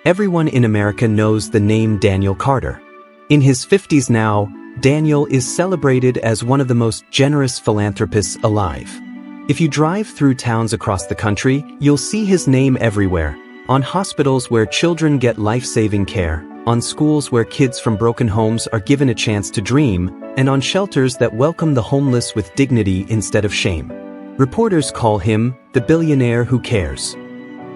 Everyone in America knows the name Daniel Carter. In his 50s now, Daniel is celebrated as one of the most generous philanthropists alive. If you drive through towns across the country, you'll see his name everywhere. On hospitals where children get life-saving care, on schools where kids from broken homes are given a chance to dream, and on shelters that welcome the homeless with dignity instead of shame. Reporters call him the billionaire who cares.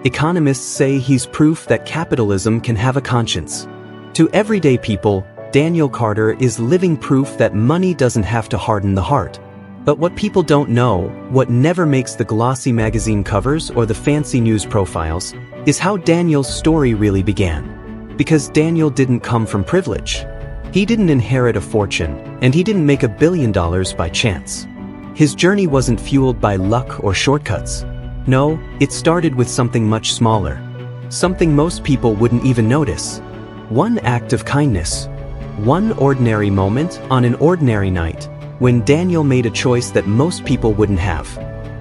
Economists say he's proof that capitalism can have a conscience. To everyday people, Daniel Carter is living proof that money doesn't have to harden the heart. But what people don't know, what never makes the glossy magazine covers or the fancy news profiles, is how Daniel's story really began. Because Daniel didn't come from privilege. He didn't inherit a fortune, and he didn't make $1 billion by chance. His journey wasn't fueled by luck or shortcuts. No, it started with something much smaller. Something most people wouldn't even notice. One act of kindness. One ordinary moment on an ordinary night, when Daniel made a choice that most people wouldn't have.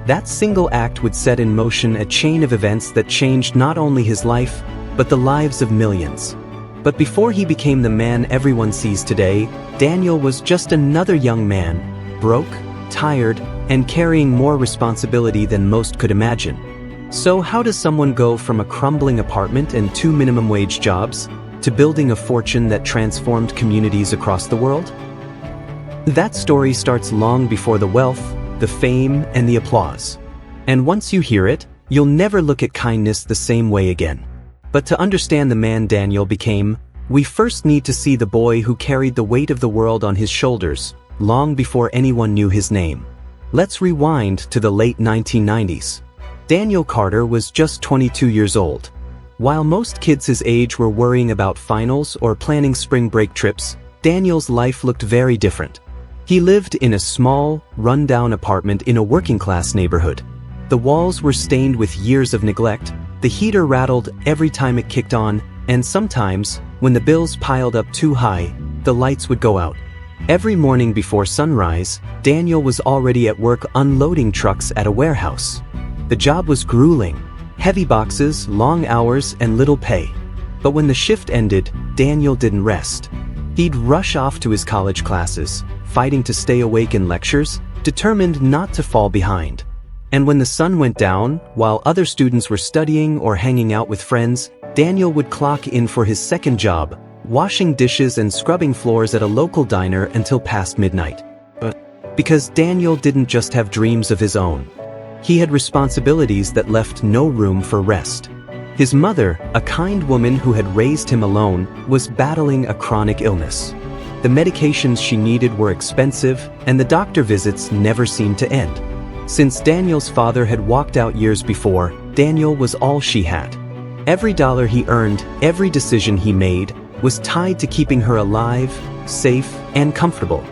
That single act would set in motion a chain of events that changed not only his life, but the lives of millions. But before he became the man everyone sees today, Daniel was just another young man, broke, tired, and carrying more responsibility than most could imagine. So how does someone go from a crumbling apartment and 2 minimum wage jobs to building a fortune that transformed communities across the world? That story starts long before the wealth, the fame, and the applause. And once you hear it, you'll never look at kindness the same way again. But to understand the man Daniel became, we first need to see the boy who carried the weight of the world on his shoulders, long before anyone knew his name. Let's rewind to the late 1990s. Daniel Carter was just 22 years old. While most kids his age were worrying about finals or planning spring break trips, Daniel's life looked very different. He lived in a small, run-down apartment in a working-class neighborhood. The walls were stained with years of neglect, the heater rattled every time it kicked on, and sometimes, when the bills piled up too high, the lights would go out. Every morning before sunrise, Daniel was already at work unloading trucks at a warehouse. The job was grueling. Heavy boxes, long hours, and little pay. But when the shift ended, Daniel didn't rest. He'd rush off to his college classes, fighting to stay awake in lectures, determined not to fall behind. And when the sun went down, while other students were studying or hanging out with friends, Daniel would clock in for his second job, washing dishes and scrubbing floors at a local diner until past midnight. But because Daniel didn't just have dreams of his own. He had responsibilities that left no room for rest. His mother, a kind woman who had raised him alone, was battling a chronic illness. The medications she needed were expensive, and the doctor visits never seemed to end. Since Daniel's father had walked out years before, Daniel was all she had. Every dollar he earned, every decision he made, was tied to keeping her alive, safe, and comfortable.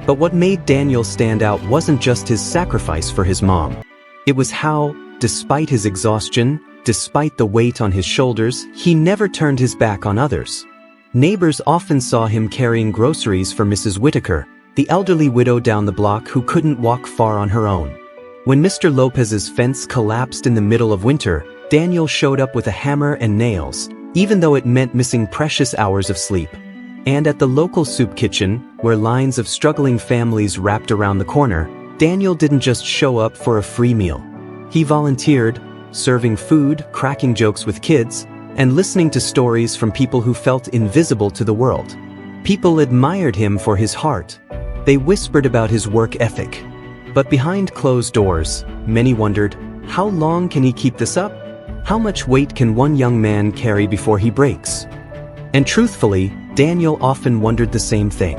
But what made Daniel stand out wasn't just his sacrifice for his mom. It was how, despite his exhaustion, despite the weight on his shoulders, he never turned his back on others. Neighbors often saw him carrying groceries for Mrs. Whitaker, the elderly widow down the block who couldn't walk far on her own. When Mr. Lopez's fence collapsed in the middle of winter, Daniel showed up with a hammer and nails, even though it meant missing precious hours of sleep. And at the local soup kitchen, where lines of struggling families wrapped around the corner, Daniel didn't just show up for a free meal. He volunteered, serving food, cracking jokes with kids, and listening to stories from people who felt invisible to the world. People admired him for his heart. They whispered about his work ethic. But behind closed doors, many wondered, how long can he keep this up? How much weight can one young man carry before he breaks? And truthfully, Daniel often wondered the same thing.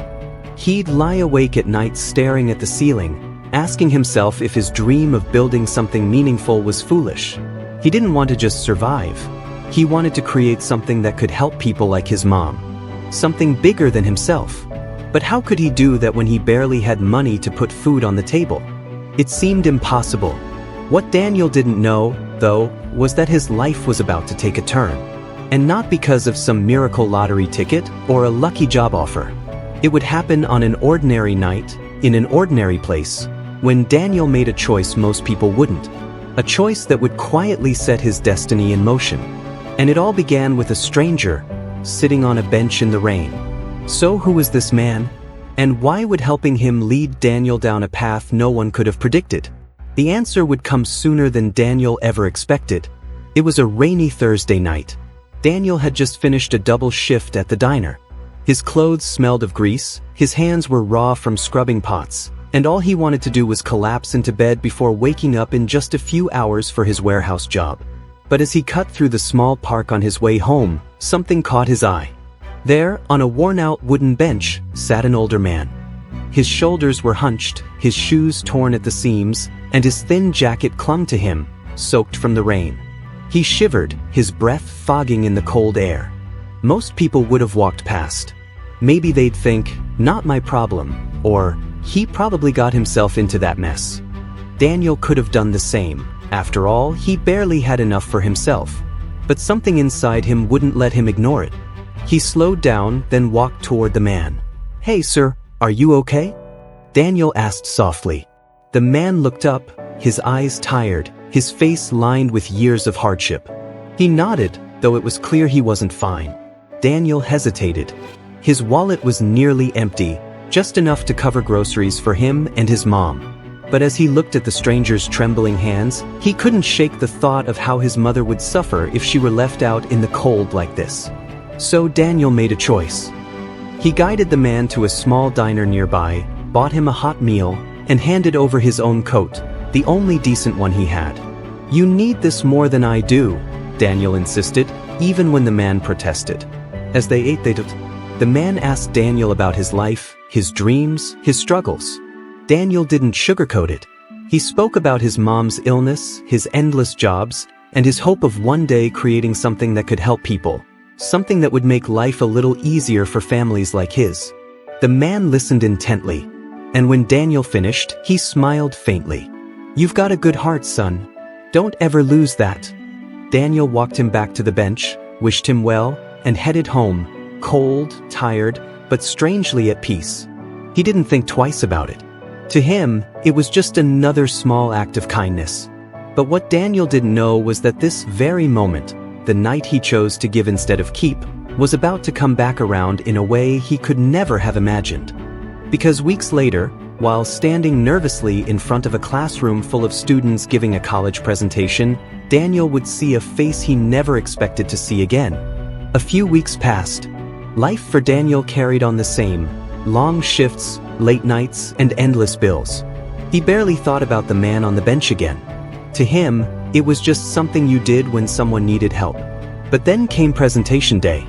He'd lie awake at night staring at the ceiling, asking himself if his dream of building something meaningful was foolish. He didn't want to just survive. He wanted to create something that could help people like his mom. Something bigger than himself. But how could he do that when he barely had money to put food on the table? It seemed impossible. What Daniel didn't know, though, was that his life was about to take a turn. And not because of some miracle lottery ticket or a lucky job offer. It would happen on an ordinary night, in an ordinary place, when Daniel made a choice most people wouldn't. A choice that would quietly set his destiny in motion. And it all began with a stranger, sitting on a bench in the rain. So who was this man? And why would helping him lead Daniel down a path no one could have predicted? The answer would come sooner than Daniel ever expected. It was a rainy Thursday night. Daniel had just finished a double shift at the diner. His clothes smelled of grease, his hands were raw from scrubbing pots, and all he wanted to do was collapse into bed before waking up in just a few hours for his warehouse job. But as he cut through the small park on his way home, something caught his eye. There, on a worn-out wooden bench, sat an older man. His shoulders were hunched, his shoes torn at the seams, and his thin jacket clung to him, soaked from the rain. He shivered, his breath fogging in the cold air. Most people would have walked past. Maybe they'd think, "Not my problem," or "He probably got himself into that mess." Daniel could have done the same. After all, he barely had enough for himself. But something inside him wouldn't let him ignore it. He slowed down, then walked toward the man. "Hey, sir, are you okay?" Daniel asked softly. The man looked up, his eyes tired, his face lined with years of hardship. He nodded, though it was clear he wasn't fine. Daniel hesitated. His wallet was nearly empty, just enough to cover groceries for him and his mom. But as he looked at the stranger's trembling hands, he couldn't shake the thought of how his mother would suffer if she were left out in the cold like this. So Daniel made a choice. He guided the man to a small diner nearby, bought him a hot meal, and handed over his own coat, the only decent one he had. "You need this more than I do," Daniel insisted, even when the man protested. As they ate, the man asked Daniel about his life, his dreams, his struggles. Daniel didn't sugarcoat it. He spoke about his mom's illness, his endless jobs, and his hope of one day creating something that could help people. Something that would make life a little easier for families like his. The man listened intently, and when Daniel finished, he smiled faintly. "You've got a good heart, son. Don't ever lose that." Daniel walked him back to the bench, wished him well, and headed home, cold, tired, but strangely at peace. He didn't think twice about it. To him, it was just another small act of kindness. But what Daniel didn't know was that this very moment, the night he chose to give instead of keep, was about to come back around in a way he could never have imagined. Because weeks later, while standing nervously in front of a classroom full of students giving a college presentation, Daniel would see a face he never expected to see again. A few weeks passed. Life for Daniel carried on the same: long shifts, late nights, and endless bills. He barely thought about the man on the bench again. To him, it was just something you did when someone needed help. But then came presentation day.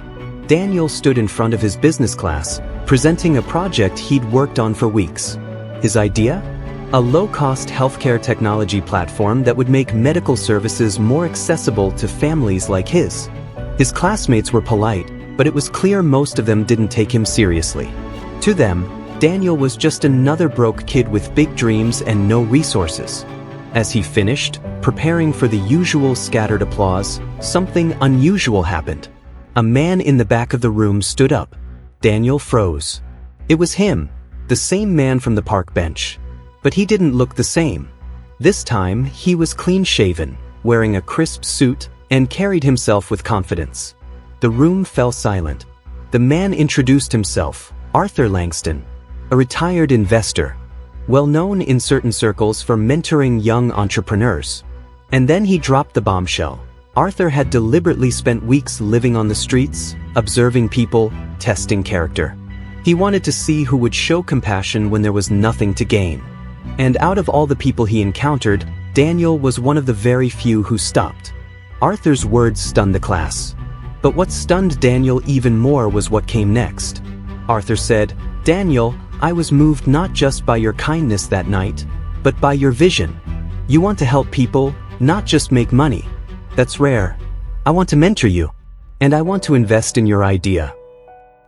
Daniel stood in front of his business class, presenting a project he'd worked on for weeks. His idea? A low-cost healthcare technology platform that would make medical services more accessible to families like his. His classmates were polite, but it was clear most of them didn't take him seriously. To them, Daniel was just another broke kid with big dreams and no resources. As he finished, preparing for the usual scattered applause, something unusual happened. A man in the back of the room stood up. Daniel froze. It was him, the same man from the park bench. But he didn't look the same. This time, he was clean-shaven, wearing a crisp suit, and carried himself with confidence. The room fell silent. The man introduced himself, Arthur Langston, a retired investor, well known in certain circles for mentoring young entrepreneurs. And then he dropped the bombshell. Arthur had deliberately spent weeks living on the streets, observing people, testing character. He wanted to see who would show compassion when there was nothing to gain. And out of all the people he encountered, Daniel was one of the very few who stopped. Arthur's words stunned the class. But what stunned Daniel even more was what came next. Arthur said, "Daniel, I was moved not just by your kindness that night, but by your vision. You want to help people, not just make money. That's rare. I want to mentor you. And I want to invest in your idea."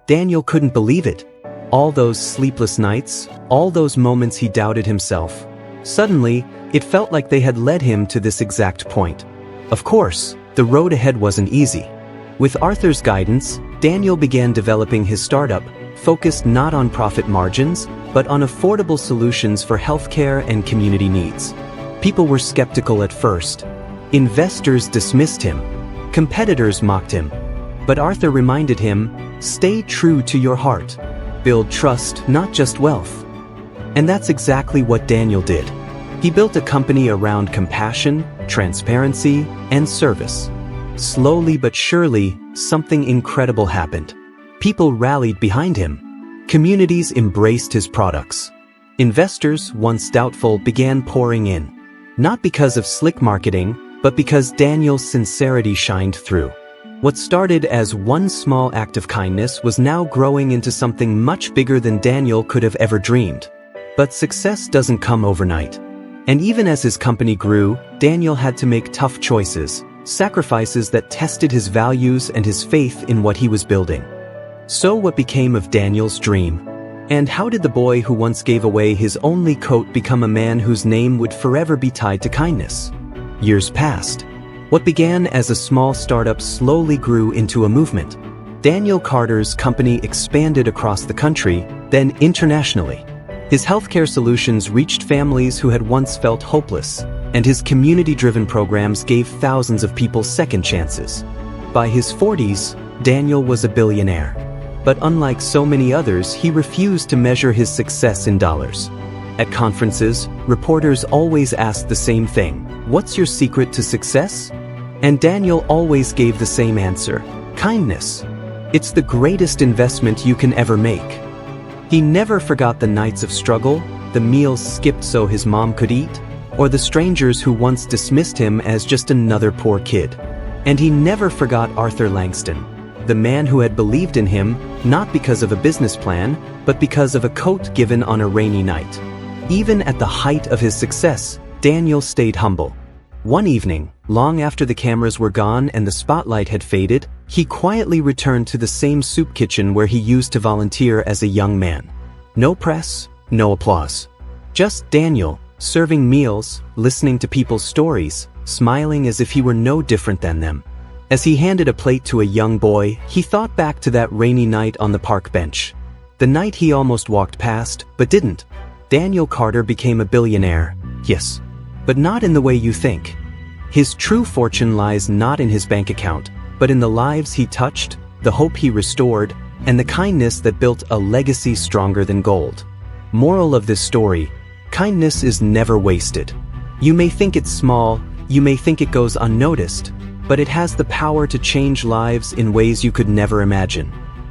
Daniel couldn't believe it. All those sleepless nights, all those moments he doubted himself. Suddenly, it felt like they had led him to this exact point. Of course, the road ahead wasn't easy. With Arthur's guidance, Daniel began developing his startup, focused not on profit margins, but on affordable solutions for healthcare and community needs. People were skeptical at first. Investors dismissed him. Competitors mocked him. But Arthur reminded him, stay true to your heart. Build trust, not just wealth. And that's exactly what Daniel did. He built a company around compassion, transparency, and service. Slowly but surely, something incredible happened. People rallied behind him. Communities embraced his products. Investors, once doubtful, began pouring in. Not because of slick marketing, but because Daniel's sincerity shined through. What started as one small act of kindness was now growing into something much bigger than Daniel could have ever dreamed. But success doesn't come overnight. And even as his company grew, Daniel had to make tough choices, sacrifices that tested his values and his faith in what he was building. So what became of Daniel's dream? And how did the boy who once gave away his only coat become a man whose name would forever be tied to kindness? Years passed. What began as a small startup slowly grew into a movement. Daniel Carter's company expanded across the country, then internationally. His healthcare solutions reached families who had once felt hopeless, and his community-driven programs gave thousands of people second chances. By his 40s, Daniel was a billionaire. But unlike so many others, he refused to measure his success in dollars. At conferences, reporters always asked the same thing, what's your secret to success? And Daniel always gave the same answer, kindness. It's the greatest investment you can ever make. He never forgot the nights of struggle, the meals skipped so his mom could eat, or the strangers who once dismissed him as just another poor kid. And he never forgot Arthur Langston, the man who had believed in him, not because of a business plan, but because of a coat given on a rainy night. Even at the height of his success, Daniel stayed humble. One evening, long after the cameras were gone and the spotlight had faded, he quietly returned to the same soup kitchen where he used to volunteer as a young man. No press, no applause. Just Daniel, serving meals, listening to people's stories, smiling as if he were no different than them. As he handed a plate to a young boy, he thought back to that rainy night on the park bench. The night he almost walked past, but didn't. Daniel Carter became a billionaire, yes, but not in the way you think. His true fortune lies not in his bank account, but in the lives he touched, the hope he restored, and the kindness that built a legacy stronger than gold. Moral of this story: kindness is never wasted. You may think it's small, you may think it goes unnoticed, but it has the power to change lives in ways you could never imagine.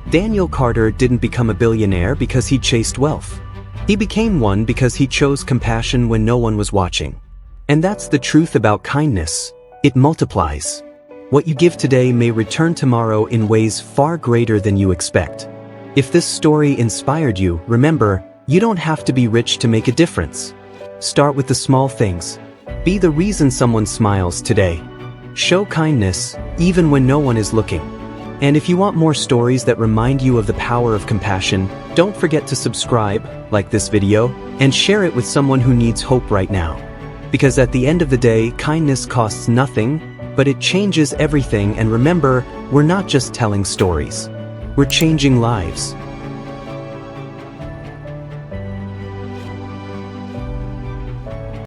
Daniel Carter didn't become a billionaire because he chased wealth. He became one because he chose compassion when no one was watching. And that's the truth about kindness. It multiplies. What you give today may return tomorrow in ways far greater than you expect. If this story inspired you, remember, you don't have to be rich to make a difference. Start with the small things. Be the reason someone smiles today. Show kindness, even when no one is looking. And if you want more stories that remind you of the power of compassion, don't forget to subscribe, like this video, and share it with someone who needs hope right now. Because at the end of the day, kindness costs nothing, but it changes everything. And remember, we're not just telling stories. We're changing lives.